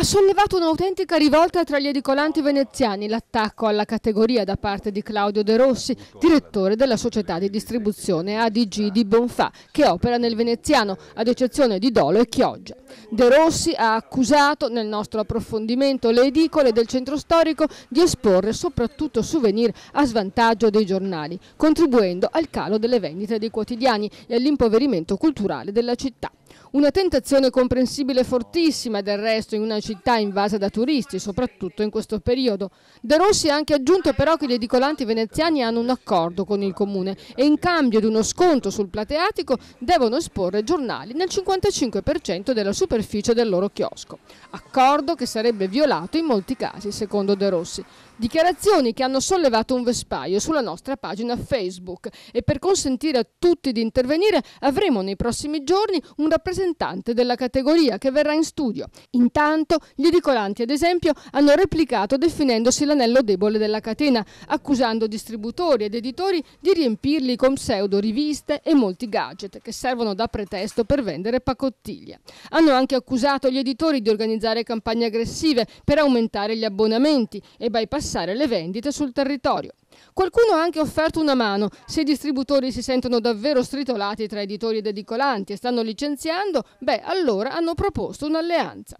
sollevato un'autentica rivolta tra gli edicolanti veneziani l'attacco alla categoria da parte di Claudio De Rossi, direttore della società di distribuzione ADG di Bonfà, che opera nel veneziano, ad eccezione di Dolo e Chioggia. De Rossi ha accusato, nel nostro approfondimento, le edicole del centro storico di esporre soprattutto souvenir a svantaggio dei giornali, contribuendo al calo delle vendite dei quotidiani e all'impoverimento culturale della città. Una tentazione comprensibile e fortissima, del resto, in una città invasa da turisti, soprattutto in questo periodo. De Rossi ha anche aggiunto però che gli edicolanti veneziani hanno un accordo con il comune e in cambio di uno sconto sul plateatico devono esporre giornali nel 55% della superficie del loro chiosco. Accordo che sarebbe violato in molti casi, secondo De Rossi. Dichiarazioni che hanno sollevato un vespaio sulla nostra pagina Facebook e per consentire a tutti di intervenire avremo nei prossimi giorni un rappresentante della categoria che verrà in studio. Intanto gli edicolanti, ad esempio, hanno replicato definendosi l'anello debole della catena, accusando distributori ed editori di riempirli con pseudo riviste e molti gadget che servono da pretesto per vendere pacottiglie. Hanno anche accusato gli editori di organizzare campagne aggressive per aumentare gli abbonamenti e bypassare le vendite sul territorio. Qualcuno ha anche offerto una mano. Se i distributori si sentono davvero stritolati tra editori ed edicolanti e stanno licenziando, allora hanno proposto un'alleanza.